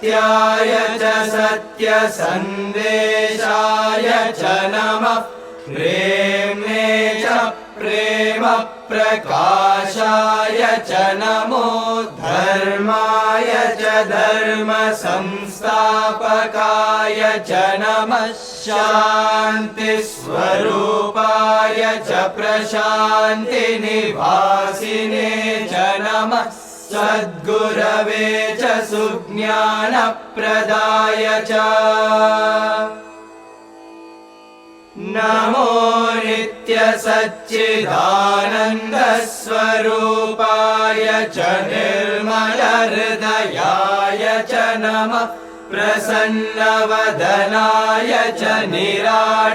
सत्याय च सत्यसन्देशाय च नमः प्रेम्णे च प्रेम प्रकाशाय च नमो धर्माय च धर्म संस्थापकाय च नमः शान्ति स्वरूपाय च प्रशान्ति निवासिने च नमः सद्गुरवे च सुज्ञानप्रदाय च नमो नित्यसच्चिदानन्दस्वरूपाय च निर्मलहृदयाय च नमः प्रसन्नवदनाय च निराडम्बराय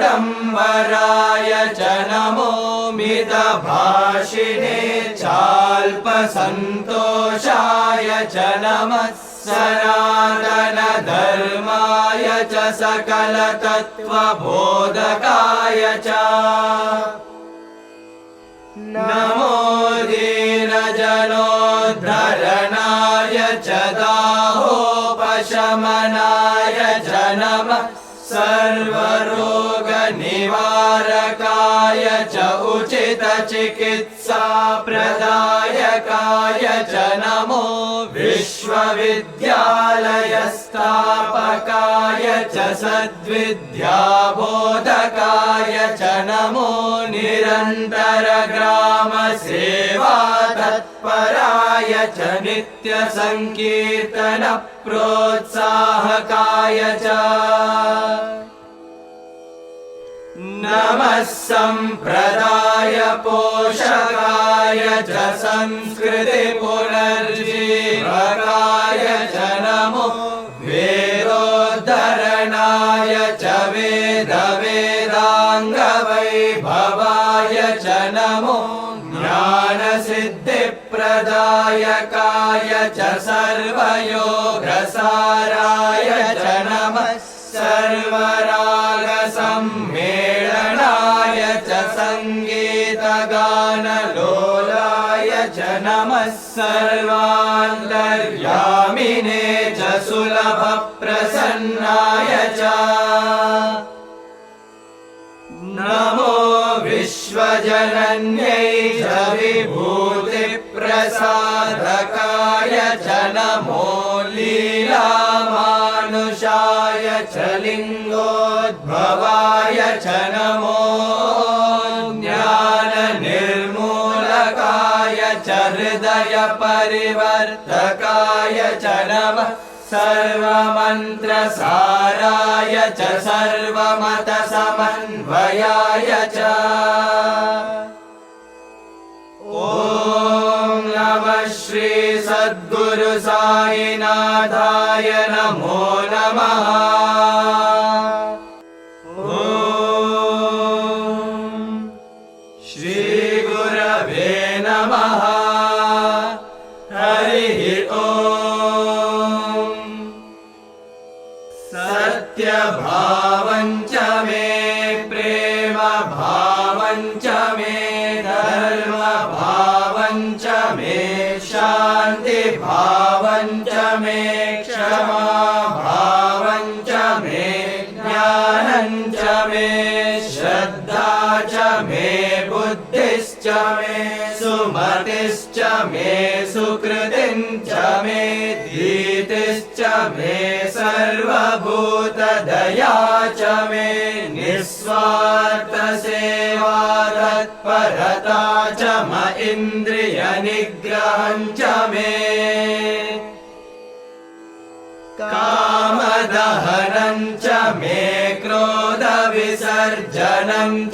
च नमो मितभाषिणे चाल्पसन्तोषाय च नमः सनातनधर्माय च सकलतत्त्वबोधकाय च नमो दीनजनोद्धरणाय च दाहोपशमनाय च नमः सर्वरोगनिवारकाय च उचितचिकित्साप्रदायकाय च नमो विश्वविद्यालयस्थापकाय च सद्विद्याबोधकाय च नमो निरन्तरग्रामसेवातत्पराय च नित्यसङ्कीर्तनप्रोत्साहकाय च नमः सम्प्रदाय पोषकाय च संस्कृतिपुनर्जीवकाय च नमो वेदोद्धरणाय च वेदाङ्गवैभवाय च नमो ज्ञानसिद्धिप्रदायकाय च सर्वयोगसाराय च नमः सर्वरागसम्मेलनाय च सङ्गीतगानलोलाय च नमः सर्वान्तर्यामिने च सुलभप्रसन्नाय च नमो विश्वजनन्यै च विभूतिप्रसादकाय च नमो लीलामानुषाय च लिङ्गोद्भवाय च नमो ज्ञाननिर्मूलकाय च हृदयपरिवर्तकाय च नमः सर्वमन्त्रसाराय च सर्वमतसमन्वयाय च ॐ नमः श्री सद्गुरु साईनाथाय नमो नमः ॐ श्री गुरवे नमः हरिः ॐ सत्यभावं च मे प्रेमभावं च मे धर्मभावं च मे शान्तिभावं च मे क्षमाभावं च मे ज्ञानं च मे श्रद्धा च मे बुद्धिश्च मे सुमतिश्च मे सुकृतिं च मे धीतिश्च मे सर्वभूतदया च मे निस्वार्थसेवा तत्परता च म इन्द्रियनिग्रहं च मे कामदहनं च मे क्रोधविसर्जनं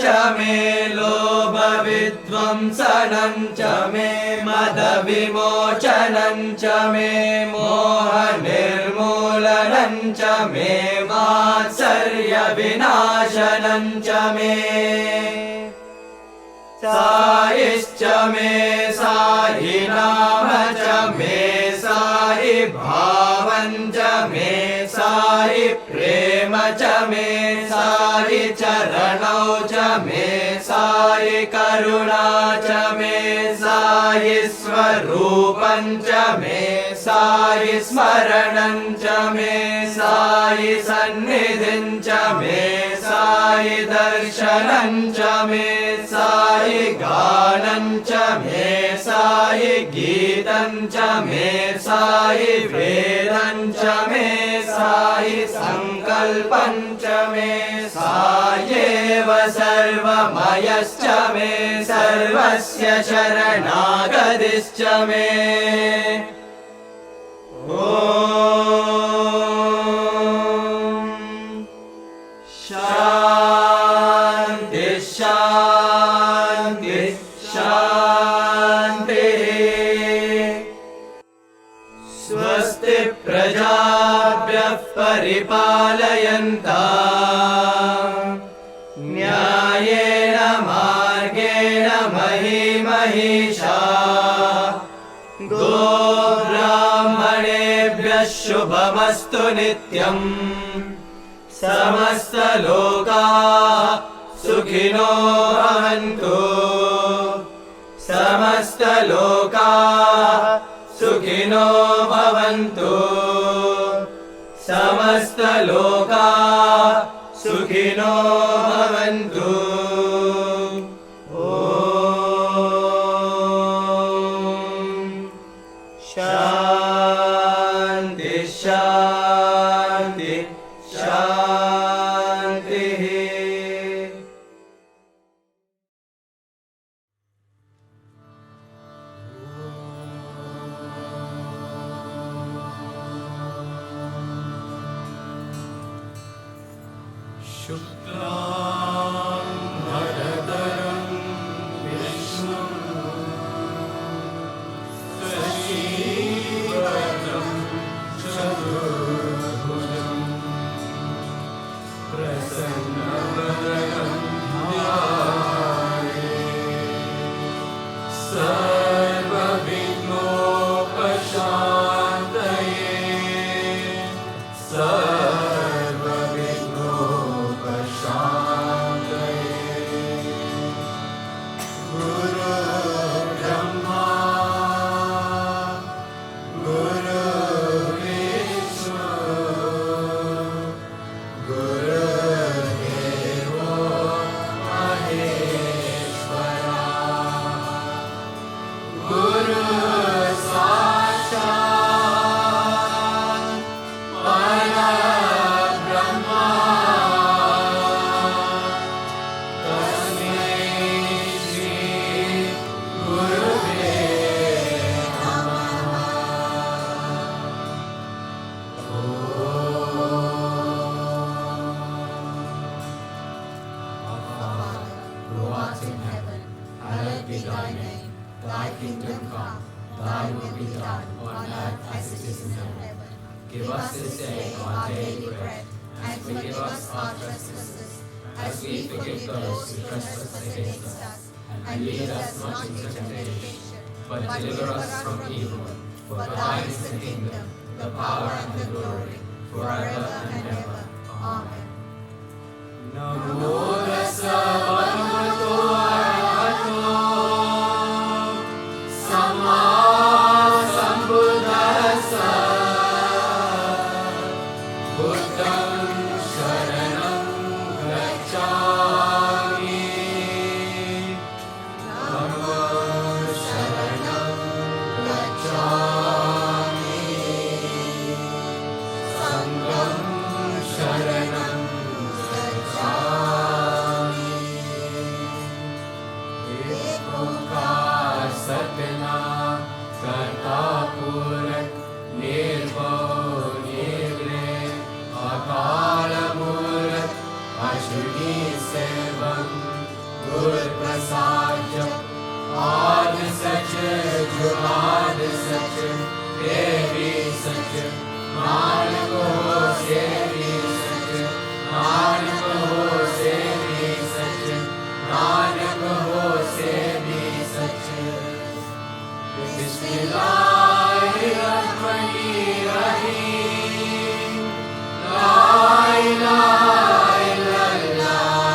च मे लोभविध्वंसनं च मे मदविमोचनं च मे मोहनिर्मूलनं च मे मात्सर्यविनाशनं च मे सायिश्च मे सायि नाम च मे सायि भावं च मे सायि प्रेम च मे सायि चरणौ च मे साई करुणा च मे साई स्वरूपं च मे साई स्मरणं च मे साई सन्निधिं च मे साई दर्शनं च मे साई गानं च मे साई गीतं च मे साई वेदं च मे साई संकल्पं च मे सायेव सर्वमयश्च मे सर्वस्य शरणागतिश्च मे ॐ शान्ति शान्ति शान्तिः स्वस्ति प्रजाभ्यः परिपालयन्ताम् न्यायेन मार्गेण मही महिषाः गोब्राह्मणेभ्यः शुभमस्तु नित्यम् समस्तलोकाः सुखिनो भवन्तु समस्तलोकाः सुखिनो भवन्तु समस्तलोकाः सुखिनो भवन्तु ॐ शान्ति शान्ति शान्तिः शुक्लाम्बरधरं विष्णुं शशिवर्णं चतुर्भुजं प्रसन्नवदनं ध्यायेत् सर्वविघ्नोपशान्तये गुरुर्ब्रह्मा गुरुर्विष्णु गुरुर्देवो महेश्वरा गुरुसाक्षात् परब्रह्मा तस्मै श्री गुरुवे Who art in heaven, hallowed be thy name. Thy kingdom come, thy will be done on earth as it is in heaven. Give us this day our daily bread, and forgive us our trespasses, as we forgive those who trespass against us. And lead us not into temptation, but deliver us from evil. For thine is the kingdom, the power and the glory, forever and ever. Amen. नमो तस्सा भगवतो अरहतो सम्मा सम्बुद्धस्सा बुद्धं शरणं गच्छामि धम्मं शरणं गच्छामि संघं शरणं सतना करता पूरक निर्भव निर्ले अकाल मूलक अशुनि सेवं गुर प्रसाद आद सच जुगाद सच देवी सच नानक हो सेवी सच नानक हो सेवी सच नानक हो सेवी सच बिस्मिल्लाहिर्रहमानिर्रहीम ला इलाहा इल्लल्लाह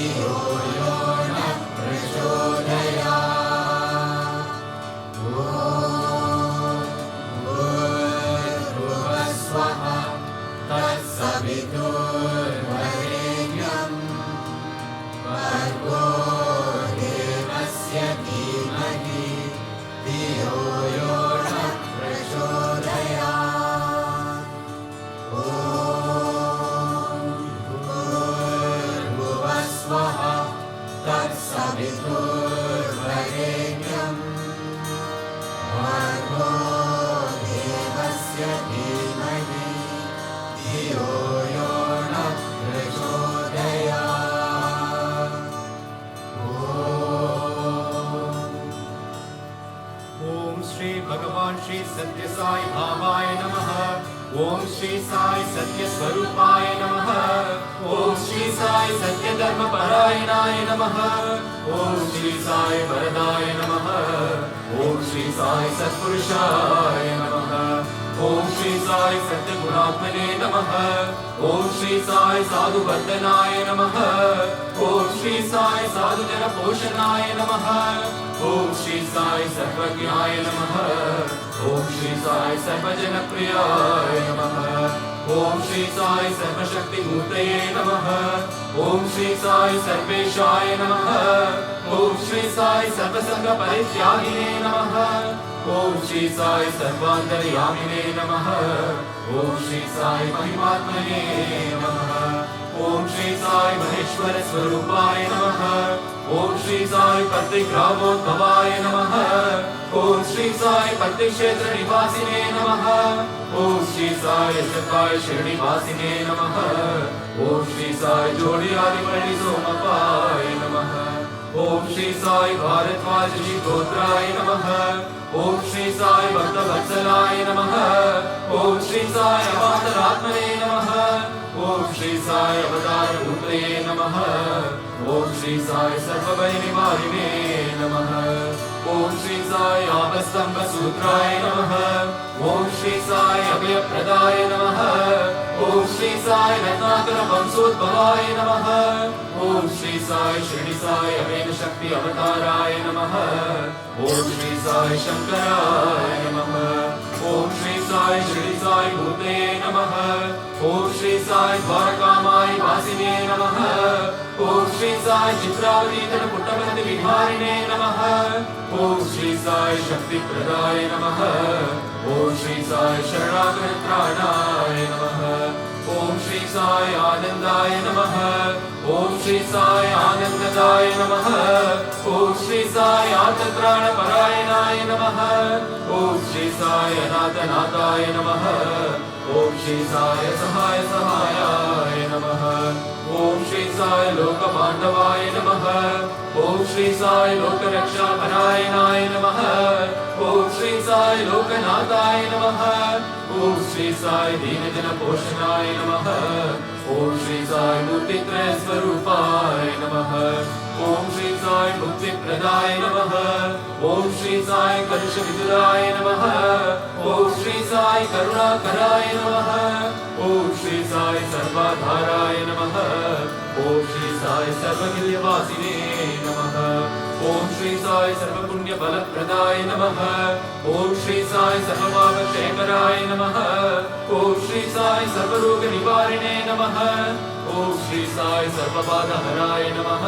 धियो यो नः प्रचोदयात्। ॐ भूर्भुवः स्वः तत्सवितुर्वरेण्यं भर्गो देवस्य धीमहि धियो यो नः प्रचोदयात्। ॐ भूर्भुवः स्वः तत्सवितुर्वरेण्यं भर्गो देवस्य धीमहि धियो यो नः प्रचोदयात्। ओम श्री भगवान श्री सत्य साई भावाय नमः। ओम श्री साई सत्य स्वरूपाय नमः। ओम श्री साई सत्य धर्म परायणाय नमः। ओम श्री साई वरदाय नमः। ओम श्री साई सत्पुरुषाय नमः। ओम श्री साई सत्य गुणात्मने नमः। ओम श्री साई साधु वंदनाय नमः। ओम श्री साई साधु जन पोषणाय नमः। ओम श्री साई सर्वज्ञाय नमः। ओम श्री साई सर्वजन प्रियाय नमः। ओम श्री साई सर्वशक्ति मूर्तये नमः। ओम श्री साई सर्वेशाय नमः। ओम श्री साई सर्वसंग परित्यागिने नमः। ओम श्री साई सर्वान्तर्यामिने नमः। ओम श्री साई महिमात्मने नमः। ओम श्री साई महेश्वर स्वरूपाय नमः। ओम श्री साई पतिग्रामोद्भवाय नमः। ओम श्री साई पतिक्षेत्र निवासिने नमः। ओम श्री साई सकाय शिरडिवासिने नमः। ओम श्री साई जोड़ी आदिपल्ली सोमपाय नमः। ओम श्री साई भारद्वाज जी गोत्राय नमः। ओम श्री साई भक्तवत्सलाय नमः। ओम श्री साई अवान्तरात्मने नमः। ओम श्री साई अवतार रूपये नमः। ओम श्री साई सर्वभय निवारिणे नमः। ओम श्री साई आपस्तंभ सूत्राय नमः। ओम श्री साई अभयप्रदाय नमः। ओम श्री साई रत्नाकर वंशोद्भवाय नमः। ओम श्री साई शिरडी साई अवेद शक्ति अवताराय नमः। ओम श्री साई शंकराय नमः। ओम श्री साई शिरडी साई भूते नमः। ओम श्री साई द्वारकामाई वासिने नमः। ओम श्री साई चित्रावती तट पुट्टपति विहारिणे नमः। ओम श्री साई शक्ति प्रदाय नमः। ओम श्री साई शरणागत त्राणाय नमः। ओम श्री साई आनंदाय नमः। ओम श्री साई आनंददाय नमः। ओम श्री साई आत्मत्राण परायणाय नमः। ओम श्री साई अनाथनाथाय नमः। ओम श्री साई सहाय सहायाय नमः। ओम श्री साई लोकबांधवाय नमः। ओम श्री साई लोकरक्षा परायणाय नमः। ओम श्री साई लोकनाथाय नमः। ओम श्री साई दीनजन पोषणाय नमः। ओम श्री साई मूर्तित्रय स्वरूपाय नमः। ओम श्री साई मुक्ति प्रदाय नमः। ओम श्री साई कलुष विदुराय नमः। ओम श्री साई करुणाकराय नमः। ओम श्री साई सर्वाधाराय नमः। ओम श्री साई सर्वगिल्यवासिने नमः। ओम श्री साई सर्वपुण्य फलप्रदाय नमः। ओम श्री साई सर्वपापक्षयकराय नमः। ओम श्री साई सर्वरोग निवारिणे नमः। ओम श्री साई सर्वबाधहराय नमः।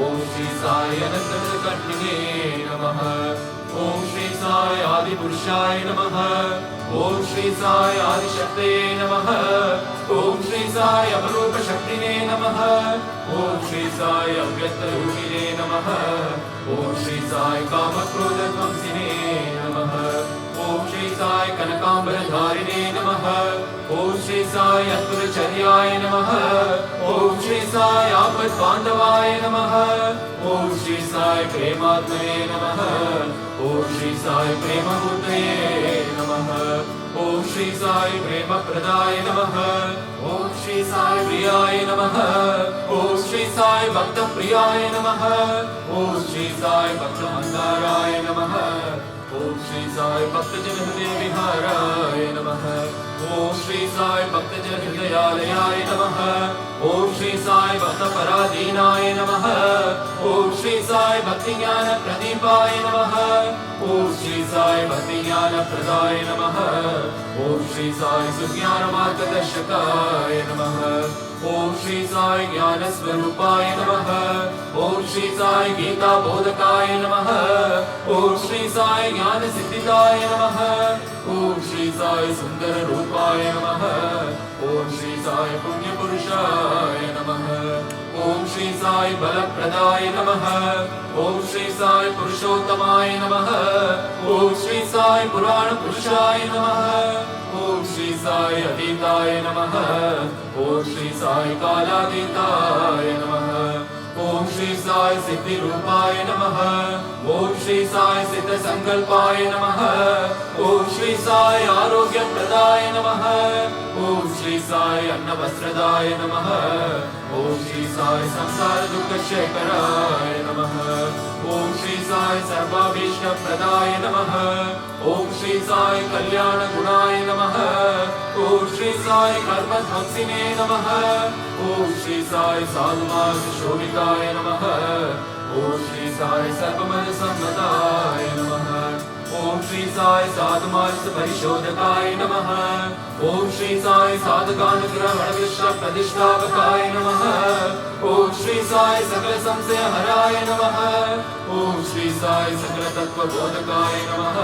ओम श्री साई अनंतकर्णिने नमः। ओम श्री साई आदिपुरुषाय नमः। ओम श्री साई आदिशक्तये नमः। ओम श्री साई अवरूप शक्तिने नमः। ओम श्री साई अव्यक्तरूपिणे नमः। ओम श्री साई कामक्रोधध्वंसिने नमः। ओम श्री साई कनकांबरधारिणे नमः। ओम श्री साई अद्भुतचर्याय नमः। ओम श्री साई आपद्बांधवाय नमः। ओम श्री साई प्रेमात्मने नमः। ओम श्री साई प्रेममूर्तये नमः। ओम श्री साई प्रेमप्रदाय नमः। ओम श्री साई प्रियाय नमः। ओम श्री साई भक्तप्रियाय नमः। ओम श्री साई भक्तमन्दाराय नमः। ओम श्री साई भक्तजन हृदय विहाराय नमः। ओम श्री साई भक्तजन हृदयालयाय नमः। ओम श्री श्री साई भक्त पराधीनाय नमः। ओम श्री साई भक्ति ज्ञान प्रदीपाय नमः। ओम श्री साई भक्ति ज्ञान प्रदाय नमः। ओम श्री साई सुज्ञान मार्गदर्शकाय नमः। ओम श्री साई ज्ञान स्वरूपाय नमः। ओम श्री साई गीता बोधकाय नमः। ओम श्री साई ज्ञान सिद्धिदाय नमः। ओम श्री साई सुंदर रूपाय नमः। ओम श्री साई पुण्य पुरुषाय नमः। ओम श्री साई बल प्रदाय नमः। ओम श्री साई पुरुषोत्तमाय नमः। ओम श्री साई पुराण पुरुषाय नमः। ओम श्री साई अतीताय नमः। ओम श्री साई कालातीताय नमः। ओम श्री साई सिद्धि रूपाय नमः। ओम श्री साई सिद्ध संकल्पाय नमः। ओम श्री साई आरोग्य प्रदाय नमः। ओम श्री साई अन्न वस्त्रदाय नमः। ओम श्री साई संसार दुख शेखराय नमः। ओम श्री साई सर्वाभीष्ट प्रदाय नमः। ओम श्री साई कल्याण गुणाय नमः। ओम श्री साई कर्म ध्वंसिने नमः। ओम श्री साई साधुमार्ग शोभिताय नमः। ओम श्री साई सर्वमद सम्मताय नमः। ओम श्री साई साधुमार्ग परिशोधकाय नमः। ओम श्री साई साधकानुग्रहण विश्व प्रतिष्ठापकाय नमः। ओम श्री साई सकल संशय हराय नमः। ओम श्री साई सकल तत्व बोधकाय नमः।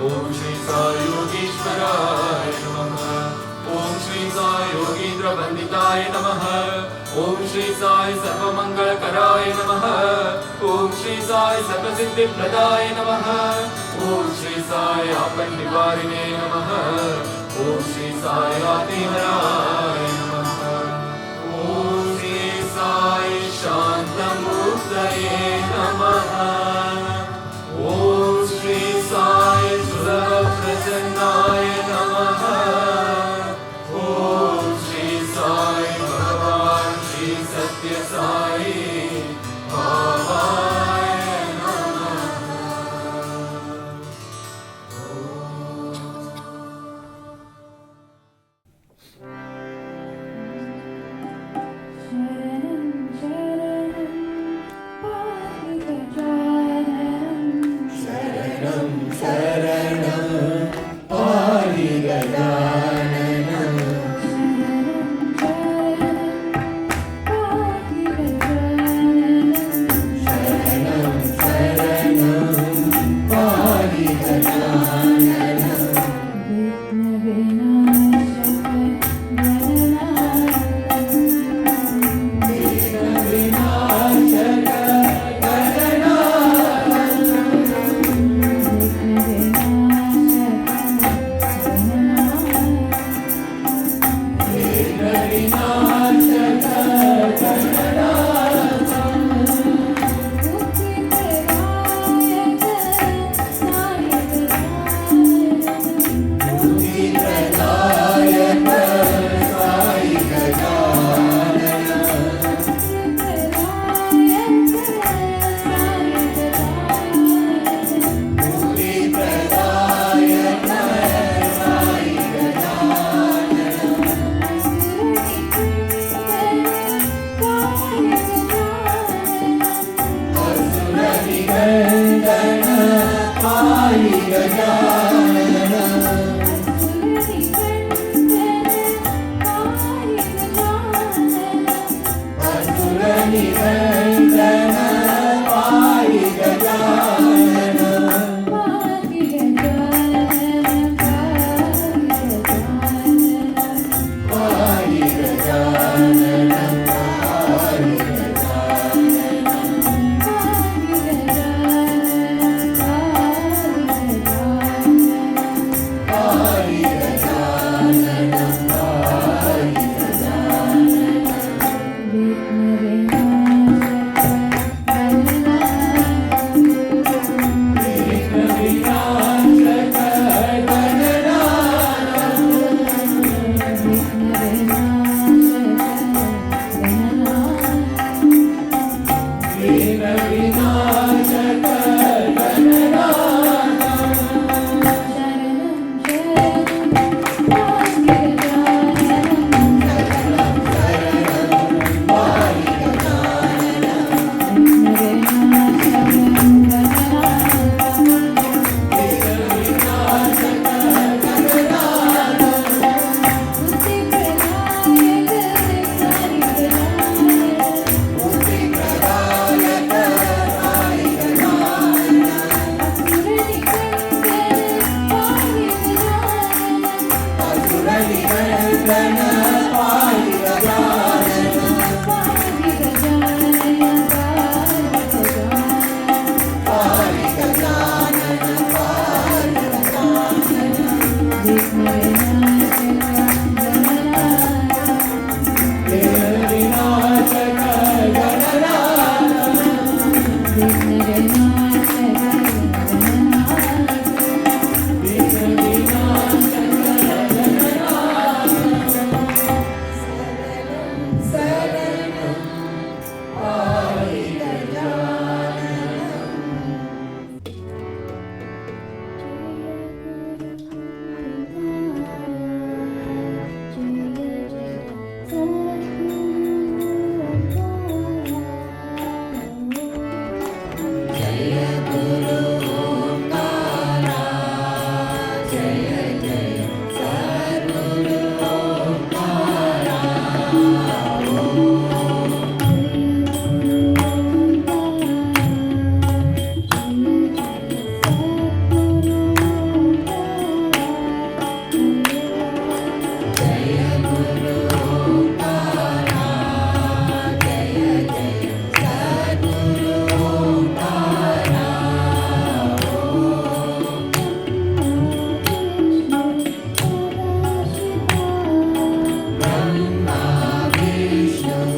ओम श्री साई योगीश्वराय नमः। ओम श्री साई योगीन्द्र वंदिताय नमः। ओम श्री साई सर्वमंगलकराय नमः। ओम श्री साई सर्वसिद्धि प्रदाय नमः। ओम श्री साई आपन निवारिणे नमः। ओम श्री साई आदिहराय नमः। ओम श्री साई शांतमुक्तये नमः। ओम श्री साई सुलभ प्रसन्नाय नमः। ओम श्री साई भगवान श्री सत्य साई बाबाय नमः। Brahma Vishnu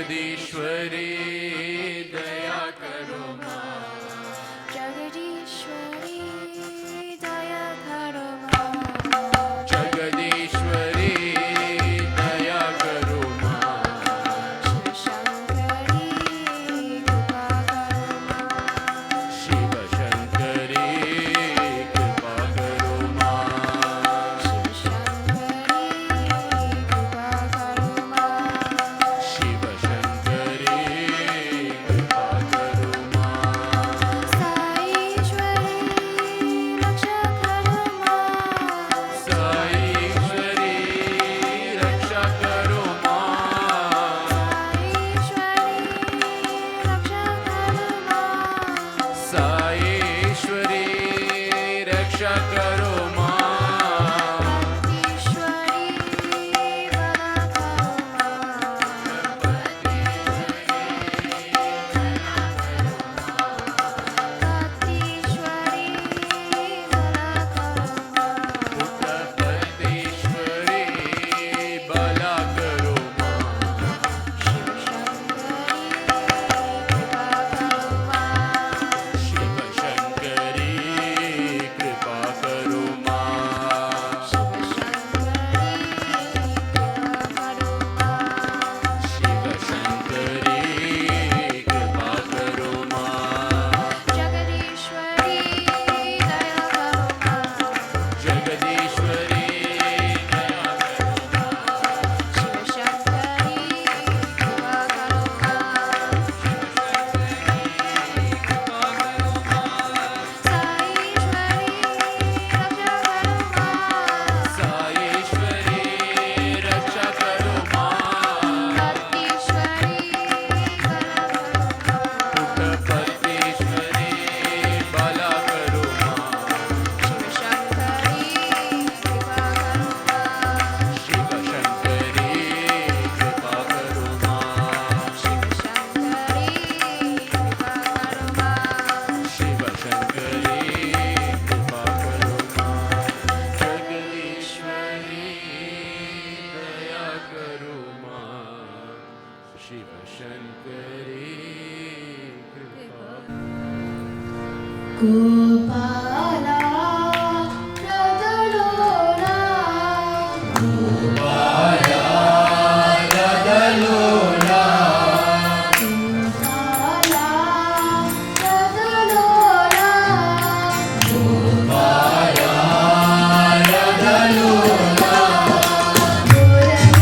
जगदीश्वरी दया करो माँ, जगदीश्वरी दया करो माँ, जगदीश्वरी दया करो माँ, शिव शंकरी कृपा करो माँ, शिव शंकरी कृपा करो माँ, शिव शंकरी रक्षा करो माँ, साईश्वरी रक्षा करो माँ, पुट्टपतीश्वरी भला करो माँ, शिव शंकरी कृपा करो माँ, शिव शंकरी कृपा करो माँ, जगदीश्वरी दया करो माँ, जगदीश्वरी दया करो शिव शंकरी कृपा करो माँ, साईश्वरी रक्षा करो माँ, पुट्टपतीश्वरी भला करो माँ, शिव शंकरी कृपा करो माँ, शिव शंकरी कृपा करो माँ, जगदीश्वरी दया करो माँ, शिव शंकरी कृपा गोपाला रदलोला गोपाला रदलोला मुरली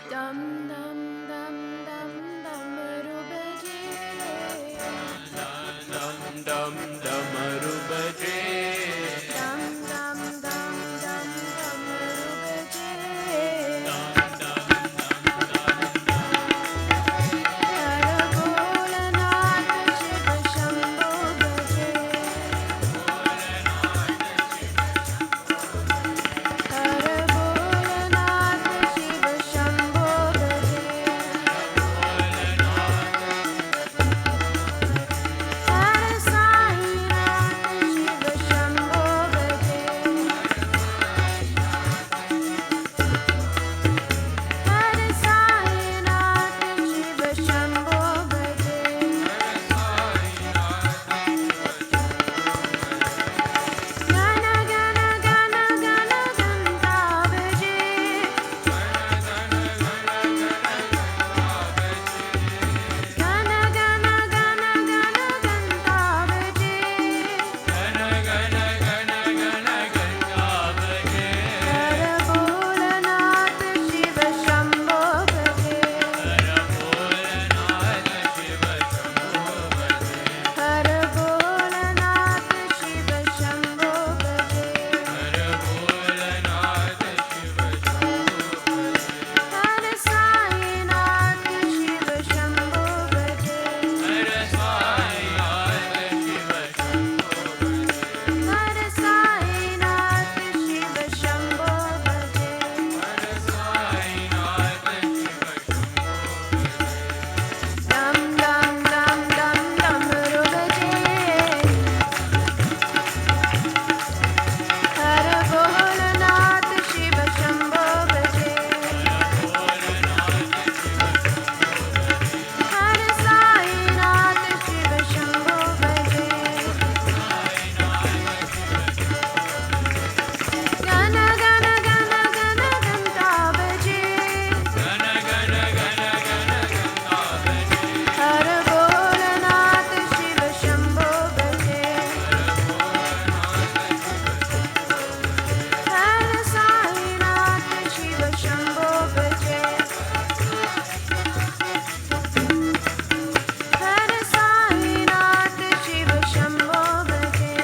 Dum dum dum dum damaru baje. Dum dum damaru baje. Dum dum dum dum damaru baje. Har Bholanath Shiv Shambho baje. Har Bholanath Shiv Shambho baje. Har Sai Nath Shiv Shambho baje. Har Sai Nath Shiv Shambho baje. Gana gana gana gana ganta baje. Gana gana gana gana ganta baje. Har Bholanath Shiv Shambho baje. Har Bholanath Shiv Shambho baje. Har Sai Nath Shiv Shambho baje. Har Sai Nath Shiv Shambho baje. Dum dum dum dum damaru baje. Har Bholanath Shiv Shambho baje. Har Sai Nath Shiv Shambho baje. Gana gana gana gana ganta baje. Har Bholanath Shiv Shambho baje. Har Sai Nath Shiv Shambho baje. Har Sai Nath Shiv Shambho baje.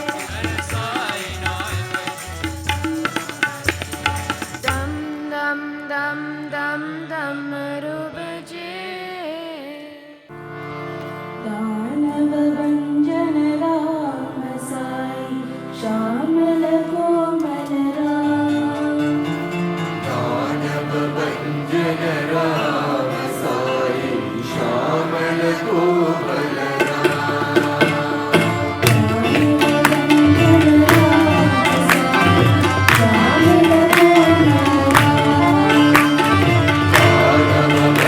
Dum dum dum dum damaru baje. दानव भंजन राम साई श्यामल कोमल राम दानव भंजन राम साई श्यामल कोमल दानव भंजन राम साई श्यामल कोमल राम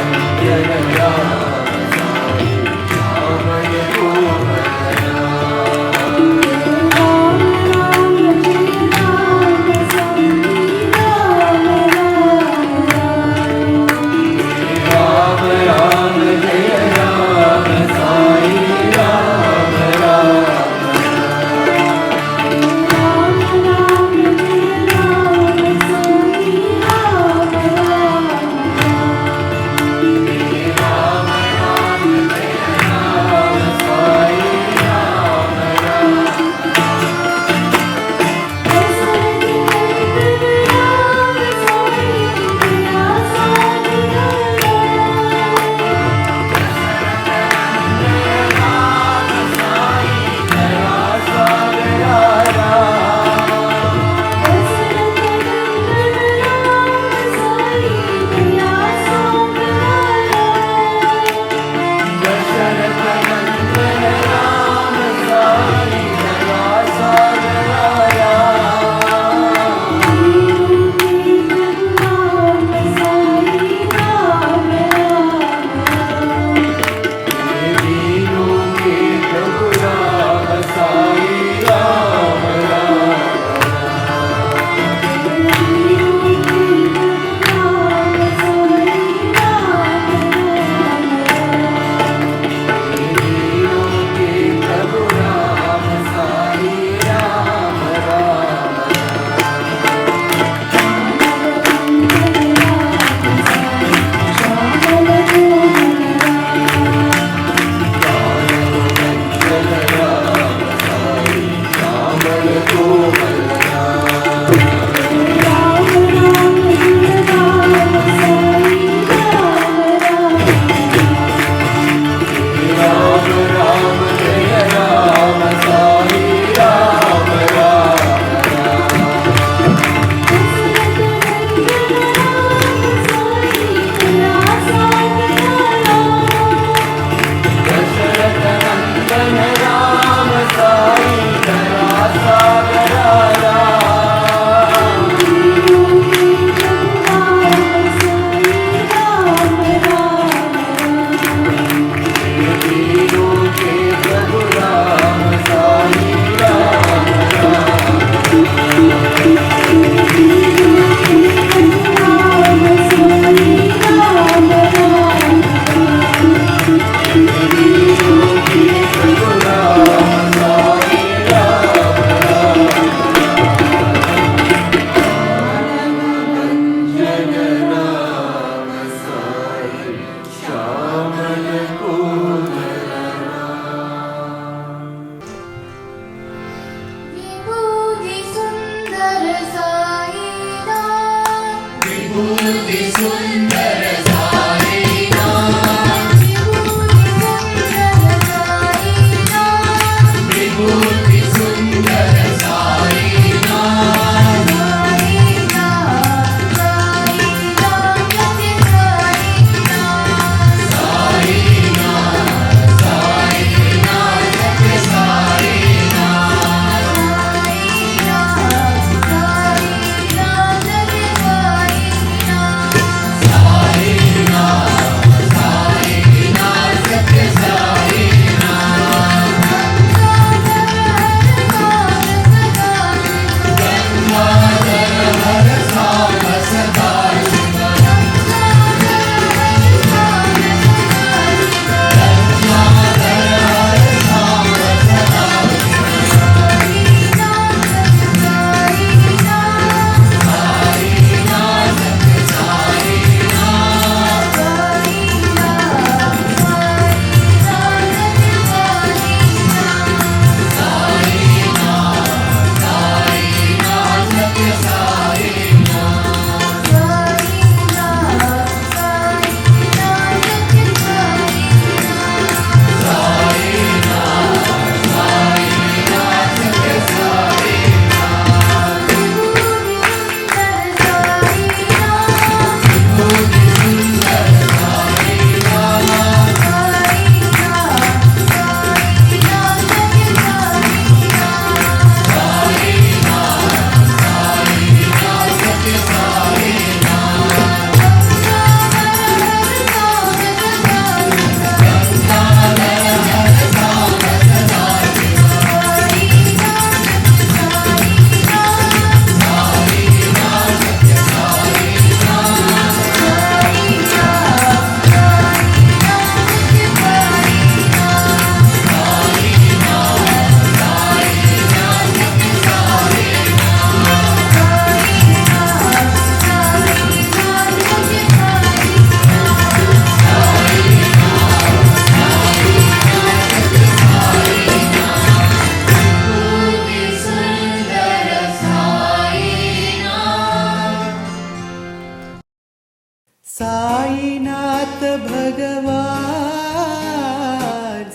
साईनाथ भगवान,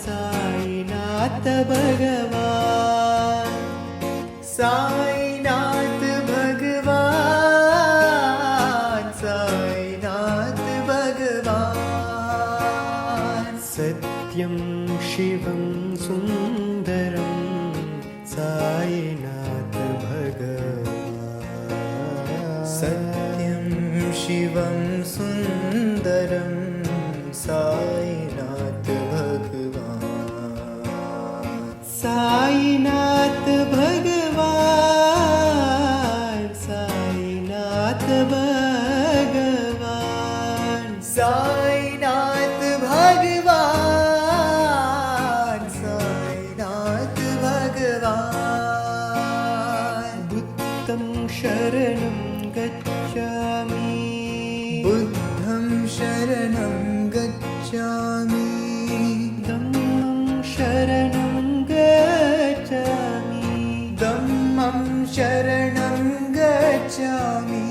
साईनाथ भगवान, साईनाथ भगवान, साईनाथ भगवान। सत्यं शिवं सुन्दरं साईनाथ भगवान, सत्यं शिवं सुन्दरं साईनाथ भगवान, साईनाथ भगवान, साईनाथ भगवान, साईनाथ भगवान, साईनाथ भगवान। बुद्धं शरणं गच्छामि, बुद्धं शरणं गच्छामि, धम्मं शरणं गच्छामि, धम्मं शरणं गच्छामि,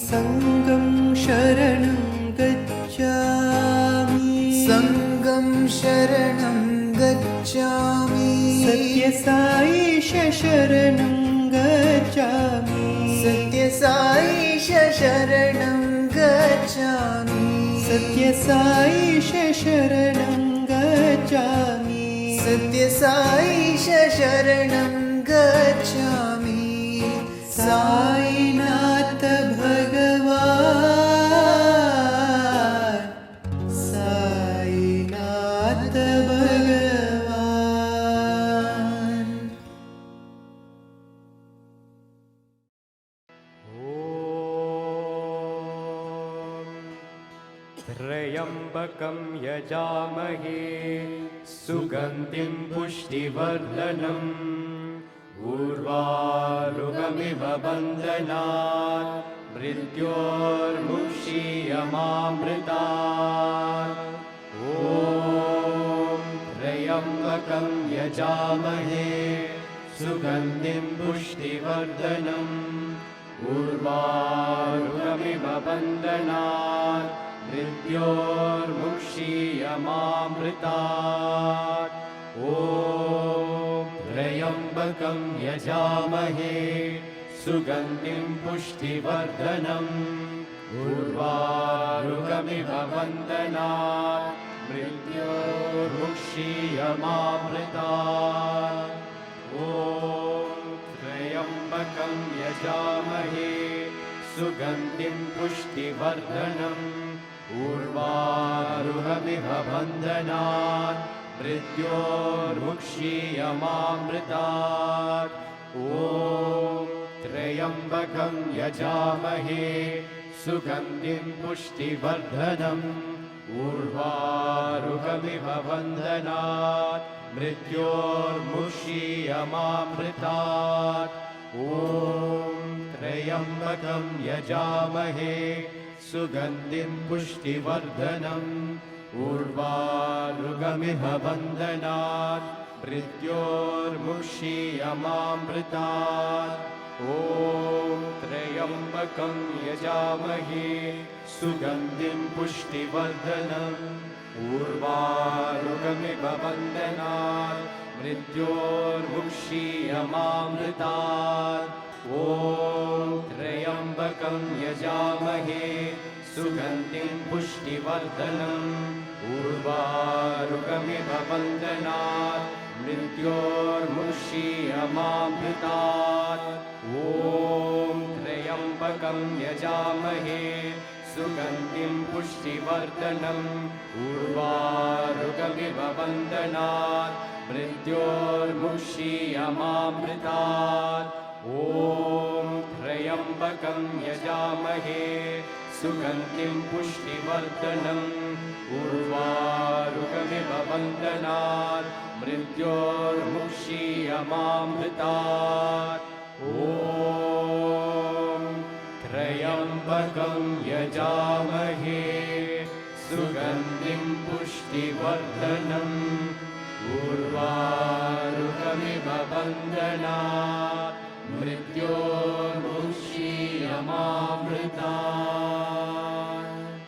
संघं शरणं गच्छामि, संघं शरणं गच्छामि, सत्यसाई शरणं गच्छामि, सत्यसाई शरणं गच्छामि, सत्यसाई शरणं गच्छामि, सत्यसाई शरणं गच्छामि। साईनाथ भगवान, साईनाथ भगवान। त्र्यम्बकं यजामहे सुगन्धिं पुष्टिवर्धनम् उर्वारुकमिव बन्धनात् मृत्योर्मुक्षीयमामृतात्। ॐ त्र्यम्बकं यजामहे सुगन्धिं पुष्टिवर्धनम् उर्वारुकमिव बन्धनात् मृत्योर्मुक्षीयमामृतात्। ॐ त्र्यम्बकं यजामहे सुगन्धिं पुष्टिवर्धनम् उर्वारुकमिव बन्धनात् मृत्योर्मुक्षीयमामृतात्। ॐ त्र्यम्बकं यजामहे सुगन्धिं पुष्टिवर्धनम् उर्वारुकमिव बन्धनात् मृत्योर्मुक्षीयमामृतात्। ॐ त्र्यम्बकं यजामहे सुगन्धिं पुष्टिवर्धनम् उर्वारुकमिव बन्धनात् मृत्योर्मुक्षीयमामृतात्। ॐ त्र्यम्बकं यजामहे सुगन्धिं पुष्टिवर्धनम् उर्वारुकमिव बन्धनात् मृत्योर्मुक्षीयमामृतात्। ॐ त्र्यम्बकं यजामहे सुगन्धिं पुष्टिवर्धनम् उर्वारुकमिव बन्धनात् मृत्योर्मुक्षीयमामृतात्। ॐ त्र्यम्बकं यजामहे सुगन्धिं पुष्टिवर्धनम् उर्वारुकमिव बन्धनात् मृत्योर्मुक्षीयमामृतात्। ॐ त्र्यम्बकं यजामहे सुगन्धिं पुष्टिवर्धनम् उर्वारुकमिव बन्धनात् मृत्योर्मुक्षीयमामृतात्। ॐ त्र्यम्बकं यजामहे सुगन्धिं पुष्टिवर्धनम् उर्वारुकमिव बन्धनात् मृत्योर्मुक्षीयमामृतात्। ॐ त्र्यम्बकं यजामहे सुगन्धिं पुष्टिवर्धनम् उर्वारुकमिव बन्धनात् मृत्योर्मुक्षीयमामृतात्।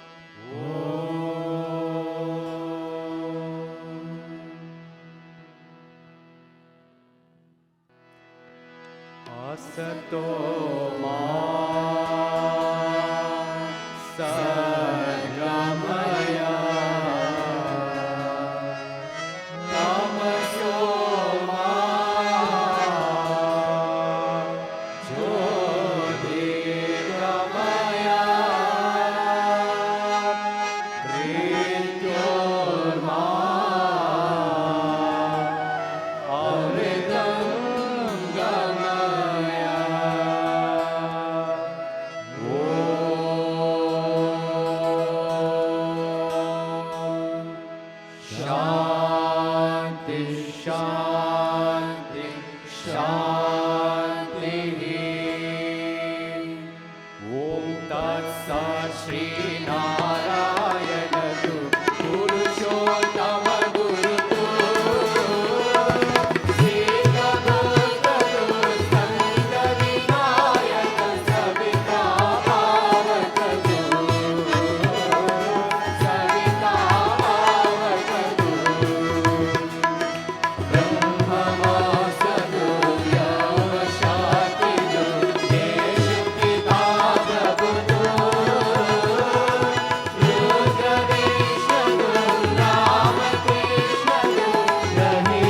सतो मा सद्गमय तमसो मा ज्योतिर्गमय मृत्योर्मा अमृतं गमय। शांति शांति शांतिः। ॐ तत्सत् श्री नारायण पुरुषोत्तम गुरुतु श्रीगुरुसंत विनायक सविता पावकतु सविता पावकतु ब्रह्मवासदु यवशातिदु देशुपिता प्रभुतु रुद्रविष्णु रामकृष्णु रहीमतावतु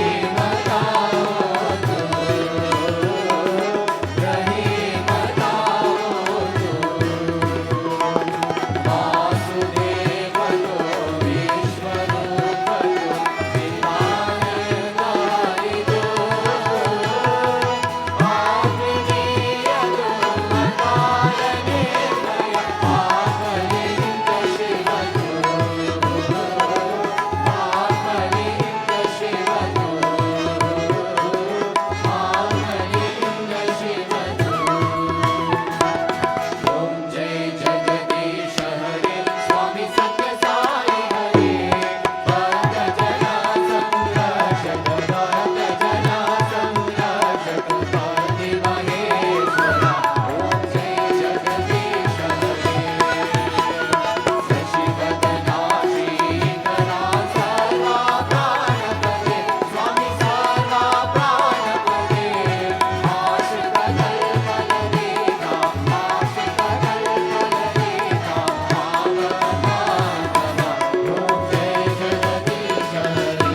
रहीमतावतु वासुदेवतो विश्वरूपतो चिदानन्दायितो आग्नेयतो मकालनेत्रय आत्मलिङ्ग शिवतो आत्मलिङ्ग शिवतो आत्मलिङ्ग शिवतो। ॐ जय जगदीश हरे स्वामी सत्य साई हरे भक्तजना संरक्षक भक्तजना संरक्षक पार्थिव महेश्वरा। ॐ जय जगदीश हरे शशिवदना श्रीकरा सर्वा प्राणपते स्वामी सर्वा प्राणपते आश्रितकल्पलतिका आश्रितकल्पलतिका भावभागवा। ॐ जय जगदीश हरे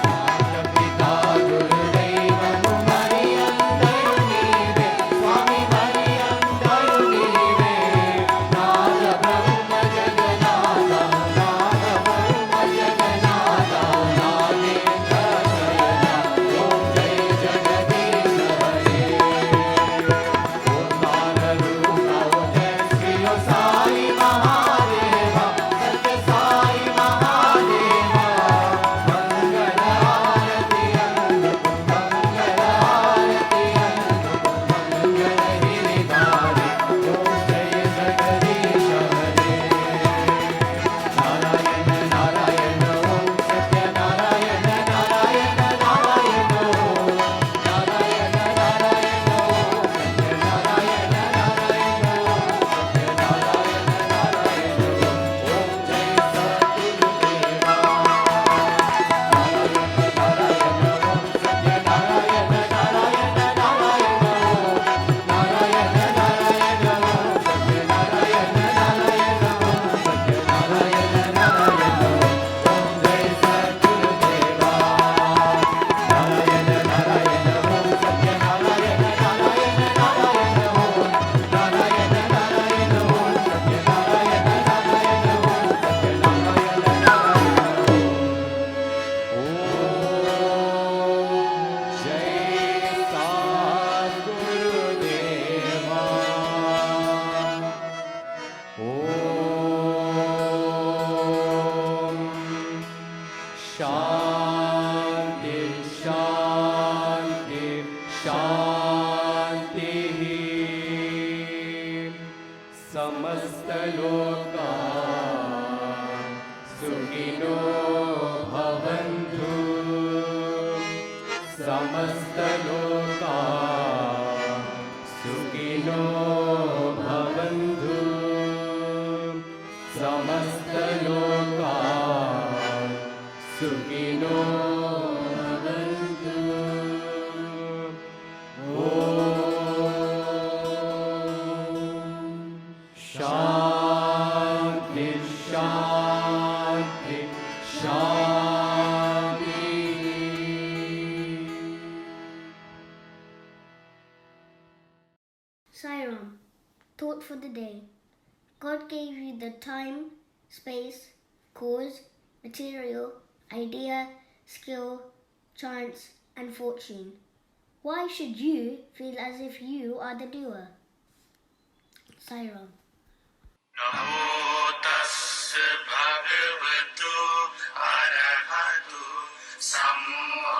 मातपिता गुरुदैवं मरियन्दरुनीवे स्वामी मरियन्दरुनीवे नादब्रह्म जगन्नाथ नादब्रह्म जगन्नाथ नागेन्द्र शयन। ॐ जय जगदीश हरे ओंकाररूप जय श्री साई महादेव सत्य साई महादेव मंगल आरती अंधुक मंगल आरती अंधुक मंगल गिरिधारी। ॐ जय जगदीश हरे नारायण नारायण ॐ सत्य नारायण नारायण नारायण ॐ नारायण नारायण ॐ सत्य नारायण नारायण ॐ सत्य नारायण नारायण ॐ जय सद्गुरुदेवा नारायण नारायण ॐ सत्य नारायण नारायण नारायण ॐ नारायण नारायण ॐ सत्य नारायण नारायण ॐ सत्य नारायण नारायण ॐ जय सद्गुरुदेवा नारायण नारायण ॐ सत्य नारायण नारायण नारायण ॐ नारायण नारायण ॐ सत्य नारायण नारायण ॐ सत्य नारायण नारायण ॐ जय सद्गुरुदेवा। ॐ शान्ति शान्ति शान्तिः। समस्तलोका सुखिनो भवन्तु समस्तलोका सुखिनो भवन्तु समस्तलोका सुखिनो भवन्तु। ॐ with the time, space, cause, material, idea, skill, chance, and fortune. Why should you feel as if you are the doer? Siren. नमो तस् भगवतो अरहतो सम्मा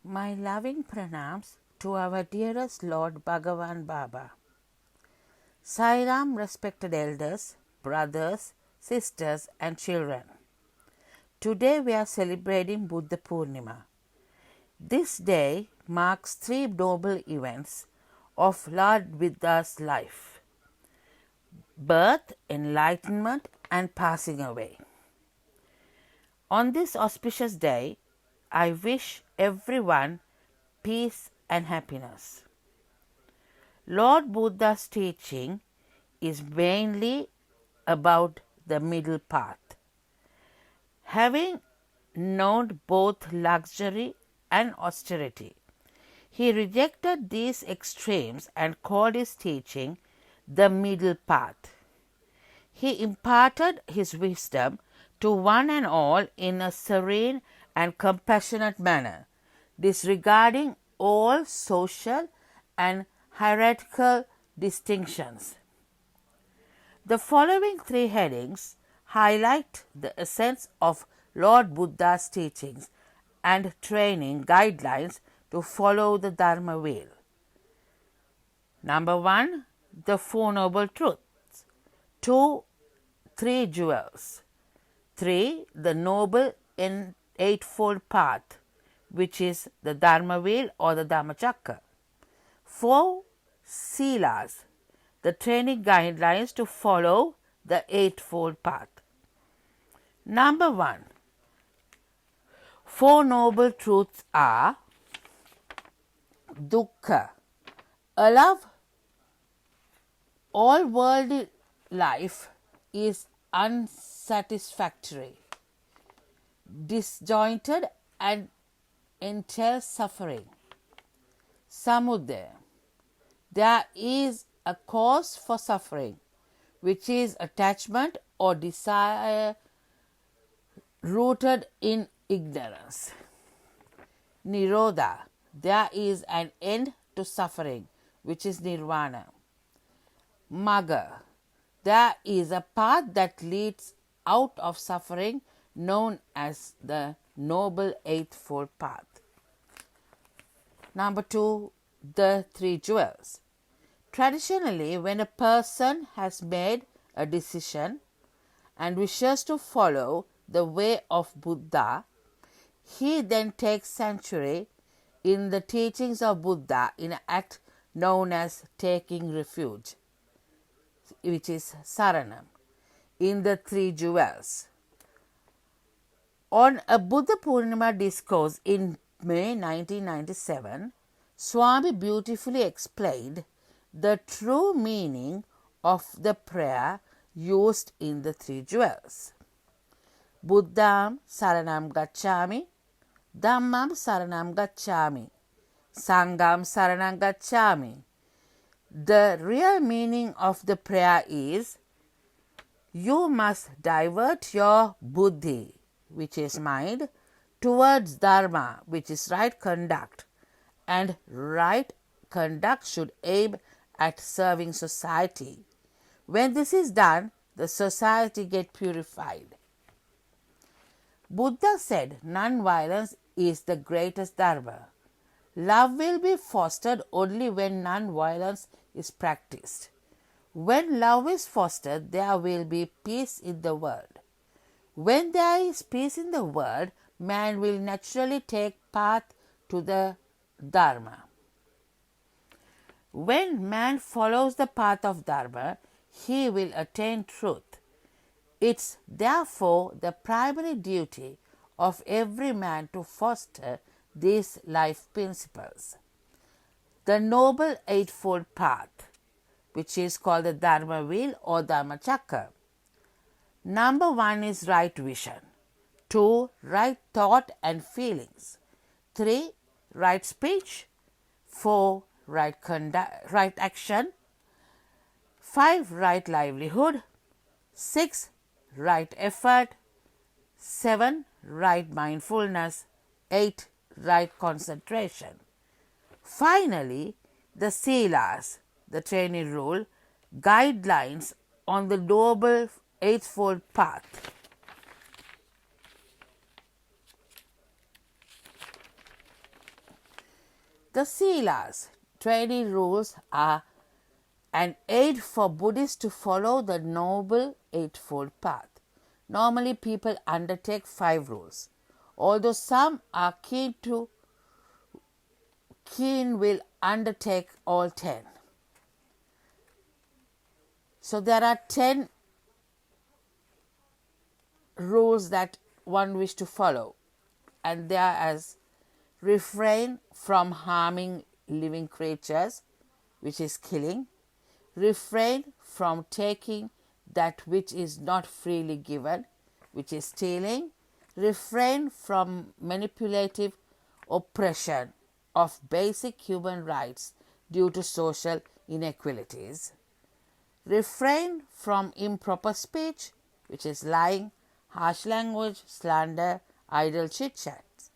My loving pranams to our dearest Lord Bhagavan Baba. Sai Ram, respected elders, brothers, sisters, and children. Today we are celebrating Buddha Purnima. This day marks three noble events of Lord Buddha's life: birth, enlightenment, and passing away. On this auspicious day, I wish everyone peace and happiness. Lord Buddha's teaching is mainly about the middle path. Having known both luxury and austerity, he rejected these extremes and called his teaching the middle path. He imparted his wisdom to one and all in a serene and compassionate manner, disregarding all social and hierarchical distinctions. The following three headings highlight the essence of Lord Buddha's teachings and training guidelines to follow the Dharma wheel. Number 1, the Four Noble Truths. 2, Three Jewels. 3, the Noble Eightfold Path, which is the Dharma wheel or the Dhammacakka. 4, Silas, the training guidelines to follow the Eightfold Path. Number 1, Four Noble Truths are: Dukkha, all worldly life is unsatisfactory, disjointed, and entails suffering. Samudaya, there is a cause for suffering, which is attachment or desire rooted in ignorance. Nirodha, there is an end to suffering, which is nirvana. Magga, there is a path that leads out of suffering, known as the Noble Eightfold Path. Number 2, the Three Jewels. Traditionally, when a person has made a decision and wishes to follow the way of Buddha, he then takes sanctuary in the teachings of Buddha in an act known as taking refuge, which is Saranam, in the Three Jewels. On a Buddha Purnima discourse in May 1997, Swami beautifully explained the true meaning of the prayer used in the Three Jewels. Buddham Saranam Gacchami, Dhammam Saranam Gacchami, Sangham Saranam Gacchami. The real meaning of the prayer is: you must divert your buddhi, which is mind, towards dharma, which is right conduct, and right conduct should aim at serving society. When this is done, the society gets purified. Buddha said non-violence is the greatest dharma. Love will be fostered only when non-violence is practiced. When love is fostered, there will be peace in the world. When there is peace in the world, man will naturally take path to the Dharma. When man follows the path of Dharma, he will attain truth. It's therefore the primary duty of every man to foster these life principles. The Noble Eightfold Path, which is called the Dharma Wheel or Dharma Chakra. Number 1 is right vision. 2. Right thought and feelings. 3. Right speech. 4. Right action. 5. Right livelihood. 6. Right effort. 7. Right mindfulness. 8. Right concentration. Finally, the Silas, the training rule, guidelines on the Noble Eightfold Path. The Silas, training rules, are an aid for Buddhists to follow the Noble Eightfold Path. Normally, people undertake 5 rules, although some are keen will undertake all 10. So there are 10 rules that one wish to follow, and they are as: refrain from harming living creatures, which is killing; refrain from taking that which is not freely given, which is stealing; refrain from manipulative oppression of basic human rights due to social inequalities; refrain from improper speech, which is lying, harsh language, slander, idle chit-chats;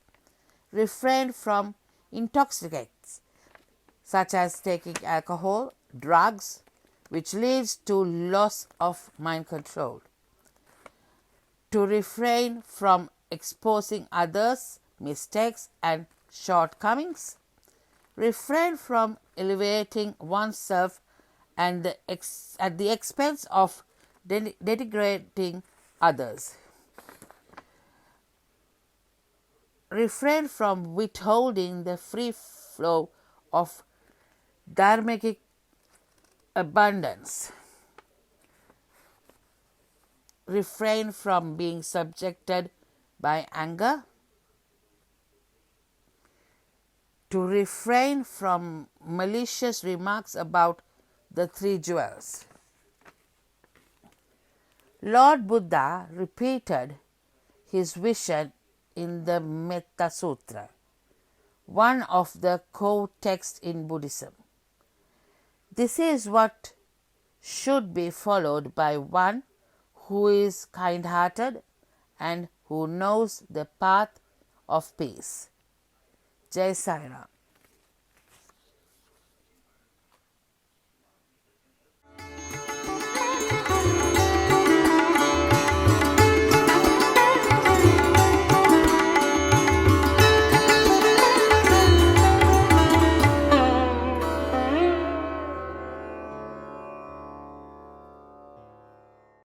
refrain from intoxicants, such as taking alcohol, drugs, which leads to loss of mind control; to refrain from exposing others' mistakes and shortcomings; refrain from elevating oneself and at the expense of denigrating others; refrain from withholding the free flow of dharmic abundance; refrain from being subjected by anger; to refrain from malicious remarks about the 3 jewels. Lord Buddha repeated his vision in the Metta Sutra, one of the core texts in Buddhism. This is what should be followed by one who is kind-hearted and who knows the path of peace. Jai Sai Ram.